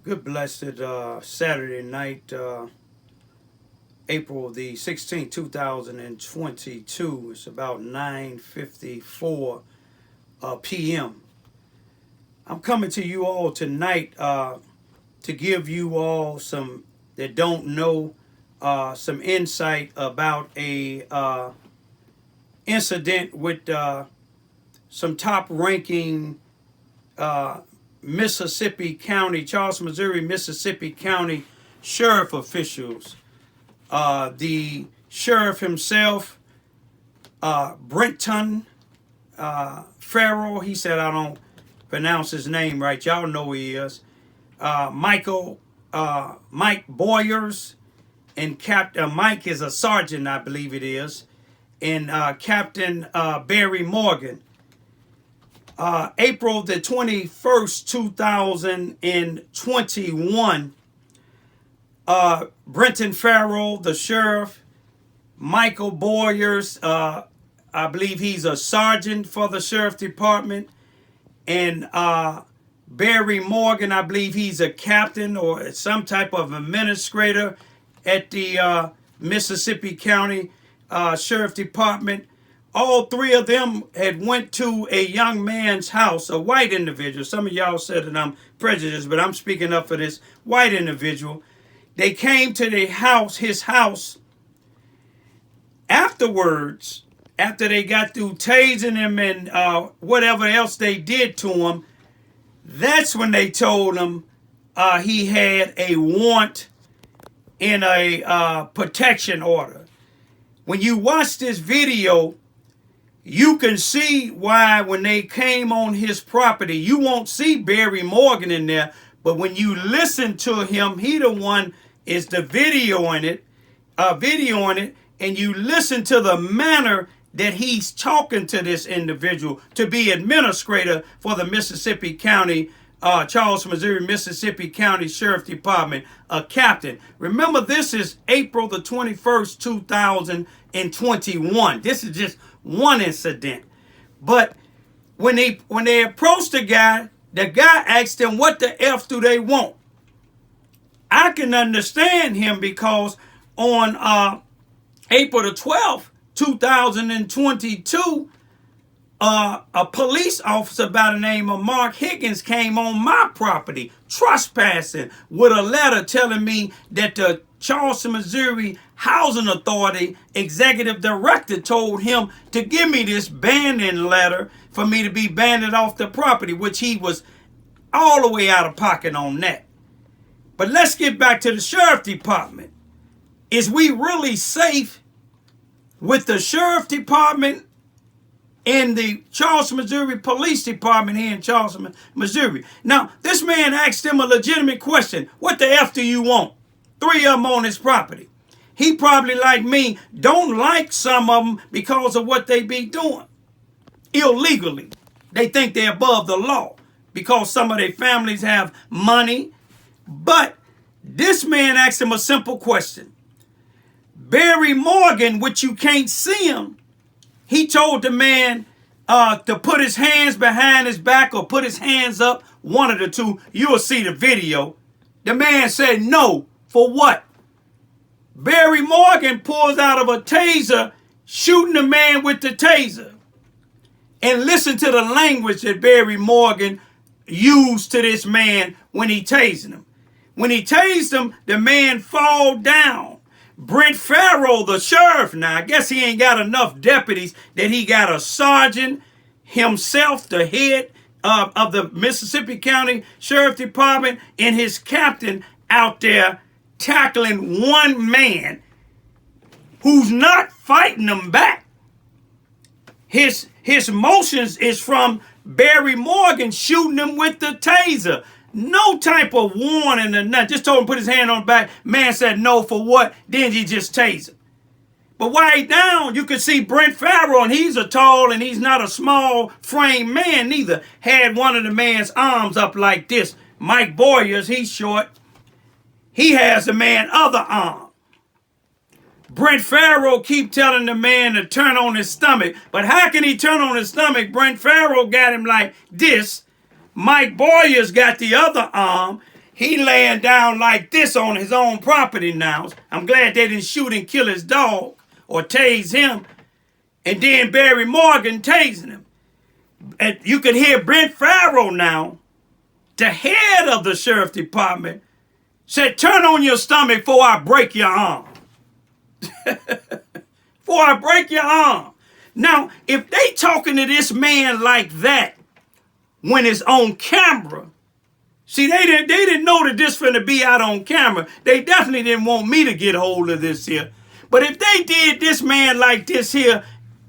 Good blessed Saturday night, April the 16th, 2022. It's about 9:54 p.m. I'm coming to you all tonight to give you all some that don't know some insight about a incident with some top-ranking Mississippi County, Charleston, Missouri, Mississippi County sheriff officials. The sheriff himself, Brenton Farrell, he said I don't pronounce his name right. Y'all know who he is. Mike Boyers, and Captain Mike is a sergeant, I believe it is, and Captain Barry Morgan. April the 21st, 2021, Brenton Farrell, the sheriff, Michael Boyers, I believe he's a sergeant for the sheriff department, and Barry Morgan, I believe he's a captain or some type of administrator at the Mississippi County Sheriff Department. All three of them had went to a young man's house, a white individual. Some of y'all said that I'm prejudiced, but I'm speaking up for this white individual. They came to his house afterwards, after they got through tasing him and whatever else they did to him. That's when they told him he had a warrant in a protection order. When you watch this video, you can see why when they came on his property, you won't see Barry Morgan in there, but when you listen to him, he the one is the videoing it, and you listen to the manner that he's talking to this individual to be administrator for the Mississippi County, Charleston, Missouri, Mississippi County Sheriff Department, a captain. Remember, this is April the 21st, 2021. This is just one incident. But when they approached the guy asked him, what the F do they want? I can understand him because on April the 12th, 2022, a police officer by the name of Mark Higgins came on my property trespassing with a letter telling me that the Charleston, Missouri Housing Authority executive director told him to give me this banning letter for me to be banned off the property, which he was all the way out of pocket on that. But let's get back to the sheriff department. Is we really safe with the sheriff department and the Charleston, Missouri Police Department here in Charleston, Missouri? Now, this man asked him a legitimate question. What the F do you want? Three of them on his property. He probably, like me, don't like some of them because of what they be doing illegally. They think they're above the law because some of their families have money. But this man asked him a simple question. Barry Morgan, which you can't see him, he told the man to put his hands behind his back or put his hands up, one of the two. You'll see the video. The man said no. For what? Barry Morgan pulls out of a taser, shooting the man with the taser. And listen to the language that Barry Morgan used to this man when he tased him. When he tased him, the man fall down. Brent Farrell, the sheriff, now I guess he ain't got enough deputies that he got a sergeant himself, the head of the Mississippi County Sheriff Department, and his captain out there tackling one man who's not fighting them back. His motions is from Barry Morgan shooting him with the taser. No type of warning or nothing. Just told him to put his hand on the back. Man said no. For what? Then he just tased him. But while he down, you could see Brent Farrell, and he's a tall and he's not a small frame man neither. Had one of the man's arms up like this. Mike Boyers, he's short. He has the man's other arm. Brent Farrell keep telling the man to turn on his stomach. But how can he turn on his stomach? Brent Farrell got him like this. Mike Boyers got the other arm. He laying down like this on his own property now. I'm glad they didn't shoot and kill his dog or tase him. And then Barry Morgan tasing him. And you can hear Brent Farrow now, the head of the sheriff department, said, turn on your stomach before I break your arm. Before I break your arm. Now, if they talking to this man like that when it's on camera, see, they didn't know that this finna be out on camera. They definitely didn't want me to get hold of this here. But if they did this man like this here,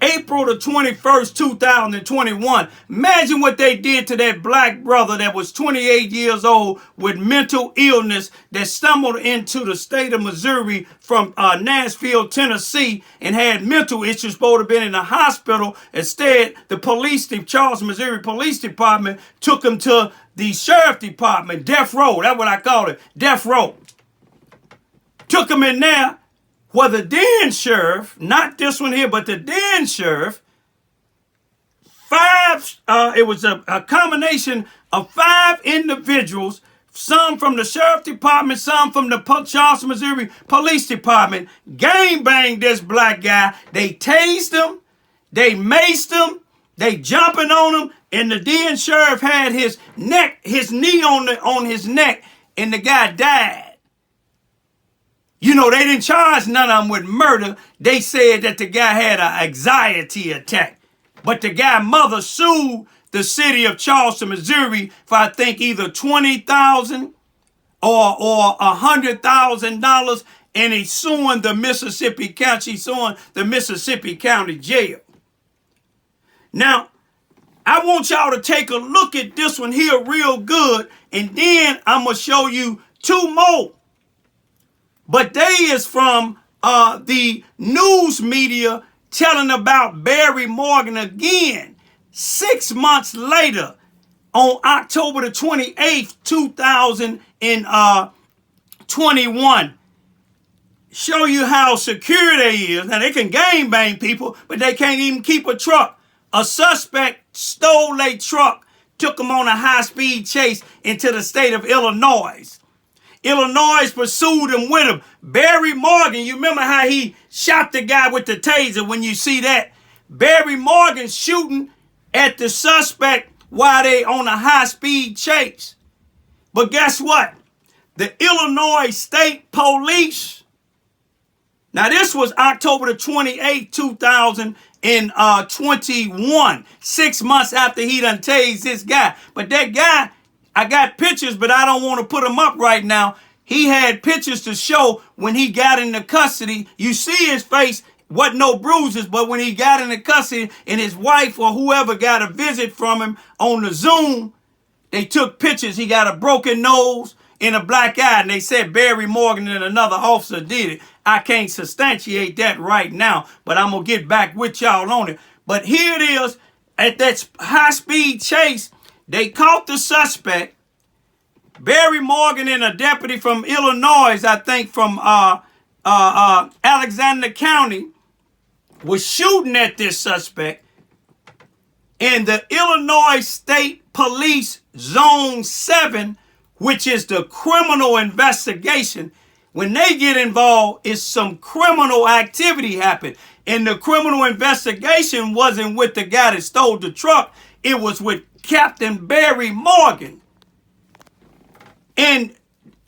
April the 21st, 2021, imagine what they did to that black brother that was 28 years old with mental illness that stumbled into the state of Missouri from Nashville, Tennessee, and had mental issues, supposed to have been in the hospital. Instead, the Charleston, Missouri Police Department took him to the sheriff department, death row. That's what I call it, death row. Took him in there. Well, the then sheriff, not this one here, but the then sheriff, it was a combination of 5 individuals, some from the sheriff department, some from the Charleston, Missouri Police Department, gang banged this black guy. They tased him, they maced him, they jumping on him, and the then sheriff had his knee on his neck, and the guy died. You know, they didn't charge none of them with murder. They said that the guy had an anxiety attack. But the guy's mother sued the city of Charleston, Missouri for, I think, either $20,000 or $100,000. And he's suing the Mississippi County. She's suing the Mississippi County Jail. Now, I want y'all to take a look at this one here real good. And then I'm going to show you 2 more. But they is from the news media telling about Barry Morgan again 6 months later on October the 28th, 2021. Show you how secure they is. Now, they can gang bang people, but they can't even keep a truck. A suspect stole a truck, took them on a high-speed chase into the state of Illinois. Illinois pursued him with him. Barry Morgan, you remember how he shot the guy with the taser when you see that? Barry Morgan shooting at the suspect while they on a high-speed chase. But guess what? The Illinois State Police, now this was October the 28th, 2021, 6 months after he done tased this guy. But that guy, I got pictures, but I don't want to put them up right now. He had pictures to show when he got into custody. You see his face, wasn't no bruises, but when he got into custody and his wife or whoever got a visit from him on the Zoom, they took pictures. He got a broken nose and a black eye, and they said Barry Morgan and another officer did it. I can't substantiate that right now, but I'm going to get back with y'all on it. But here it is, at that high-speed chase, they caught the suspect. Barry Morgan and a deputy from Illinois, I think from Alexander County, was shooting at this suspect. And the Illinois State Police Zone 7, which is the criminal investigation, when they get involved, it's some criminal activity happened. And the criminal investigation wasn't with the guy that stole the truck. It was with Captain Barry Morgan. And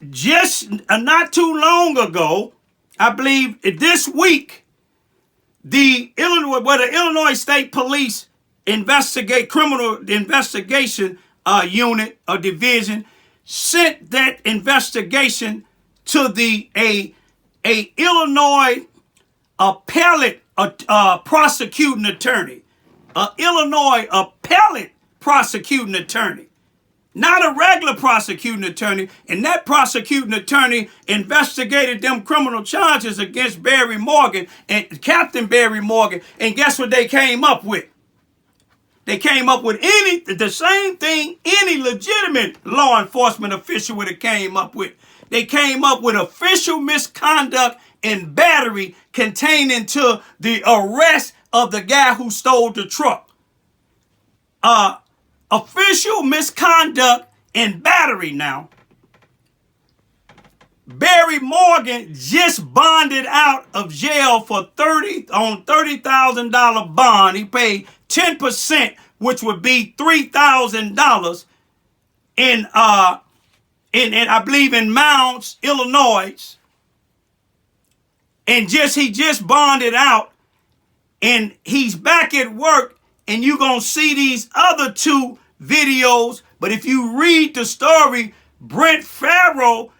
just not too long ago, I believe this week, the Illinois State Police criminal investigation unit or division sent that investigation to a Illinois appellate prosecuting attorney, Illinois appellate prosecuting attorney, not a regular prosecuting attorney. And that prosecuting attorney investigated them criminal charges against Barry Morgan and Captain Barry Morgan. And guess what they came up with? They came up with the same thing any legitimate law enforcement official would have came up with. They came up with official misconduct and battery containing to the arrest of the guy who stole the truck. Official misconduct and battery now Barry Morgan just bonded out of jail for $30,000 bond. He paid 10%, which would be $3,000 in I believe in Mounds, Illinois. And he just bonded out, and he's back at work, and you're going to see these other two videos. But if you read the story, Brent Farrow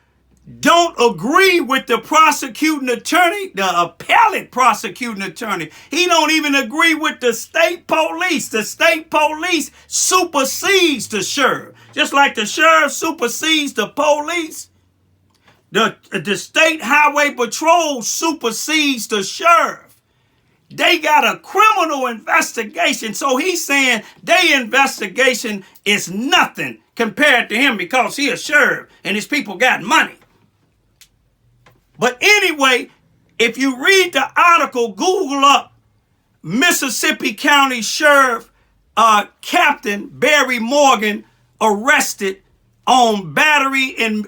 don't agree with the prosecuting attorney, the appellate prosecuting attorney. He don't even agree with the state police. The state police supersedes the sheriff. Just like the sheriff supersedes the police, the state highway patrol supersedes the sheriff. They got a criminal investigation. So he's saying their investigation is nothing compared to him because he a sheriff and his people got money. But anyway, if you read the article, Google up Mississippi County Sheriff Captain Barry Morgan arrested on battery and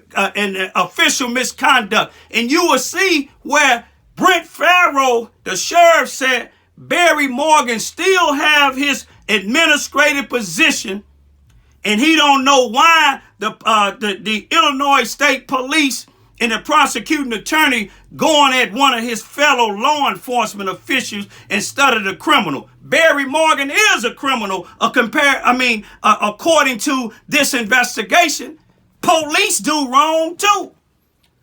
official misconduct. And you will see where Brent Farrow, the sheriff, said Barry Morgan still have his administrative position, and he don't know why the Illinois State Police and the prosecuting attorney going at one of his fellow law enforcement officials instead of the criminal. Barry Morgan is a criminal, according to this investigation. Police do wrong too.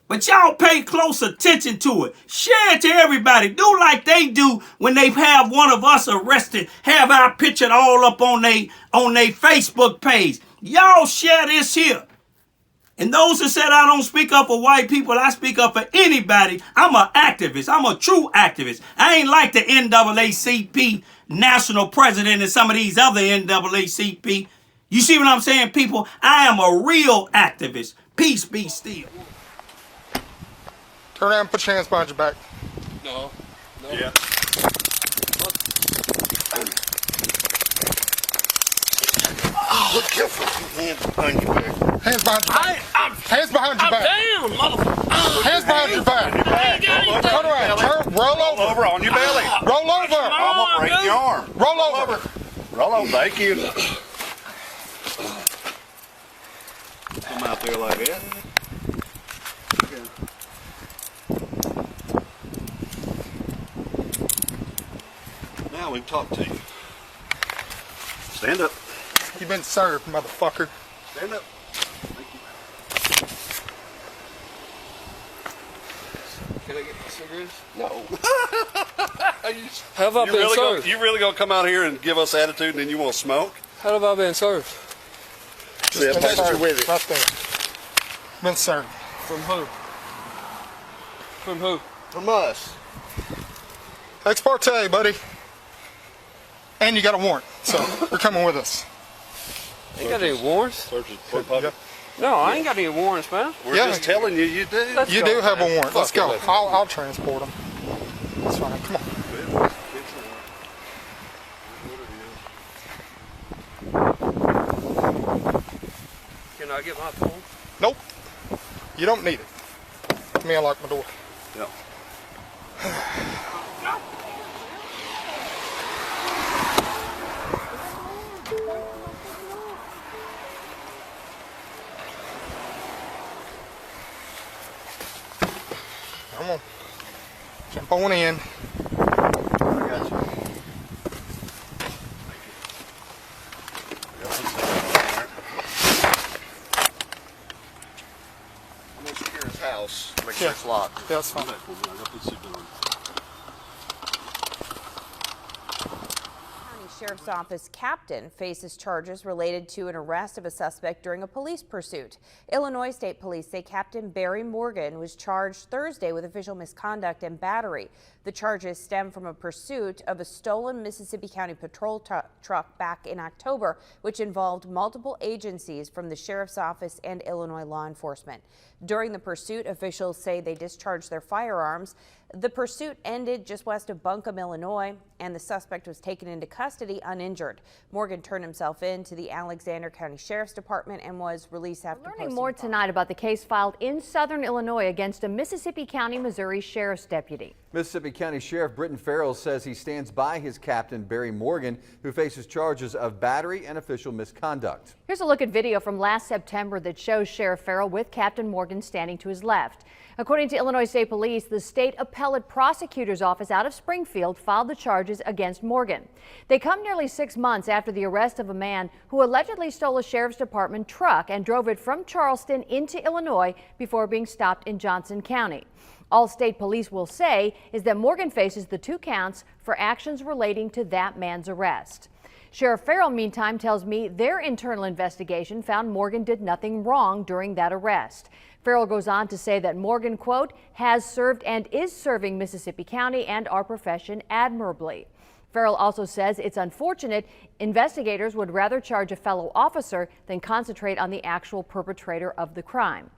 But y'all pay close attention to it. Share it to everybody. Do like they do when they have one of us arrested. Have our picture all up on they Facebook page. Y'all share this here. And those who said I don't speak up for white people, I speak up for anybody. I'm an activist. I'm a true activist. I ain't like the NAACP national president and some of these other NAACP. You see what I'm saying, people? I am a real activist. Peace be still. Turn around and put your hands behind your back. No. Yeah. Look careful. Hands behind your back. Hands behind your back. Hands behind your back. I'm down, motherfucker. Hands behind your back. Turn around. Roll over on your belly. Roll over. I'm gonna break your arm. Roll over. Roll over. Thank you. Come out there like that. Now we can talk to you. Stand up. You've been served, motherfucker. Stand up. Thank you. Can I get my cigarettes? No. How have I been served? You really gonna come out here and give us attitude and then you want to smoke? How have I been served? See that picture with it. Right there. Been served. From who? From who? From us. Ex parte, buddy. And you got a warrant, so you're coming with us. Ain't got any warrants? Searches for public. No, I ain't got any warrants, man. We're just telling you, you do. You do have a warrant. Let's go. I'll transport them. That's fine. Come on. Can I get my phone? Nope. You don't need it. Let me unlock my door. Yeah. Come on. Jump on in. I got you. I'm gonna secure his house. Make sure it's locked. Yeah, that's fine. Sheriff's Office captain faces charges related to an arrest of a suspect during a police pursuit. Illinois State Police say Captain Barry Morgan was charged Thursday with official misconduct and battery. The charges stem from a pursuit of a stolen Mississippi County patrol truck back in October, which involved multiple agencies from the Sheriff's Office and Illinois law enforcement. During the pursuit, officials say they discharged their firearms. The pursuit ended just west of Buncombe, Illinois, and the suspect was taken into custody custody uninjured. Morgan turned himself in to the Alexander County Sheriff's Department and was released after posting Learning more tonight about the case filed in southern Illinois against a Mississippi County, Missouri Sheriff's deputy. Mississippi County Sheriff Britton Farrell says he stands by his captain, Barry Morgan, who faces charges of battery and official misconduct. Here's a look at video from last September that shows Sheriff Farrell with Captain Morgan standing to his left. According to Illinois State Police, the state appellate prosecutor's office out of Springfield filed the charges against Morgan. They come nearly 6 months after the arrest of a man who allegedly stole a sheriff's department truck and drove it from Charleston into Illinois before being stopped in Johnson County. All state police will say is that Morgan faces the 2 counts for actions relating to that man's arrest. Sheriff Farrell, meantime, tells me their internal investigation found Morgan did nothing wrong during that arrest. Farrell goes on to say that Morgan, quote, has served and is serving Mississippi County and our profession admirably. Farrell also says it's unfortunate investigators would rather charge a fellow officer than concentrate on the actual perpetrator of the crime.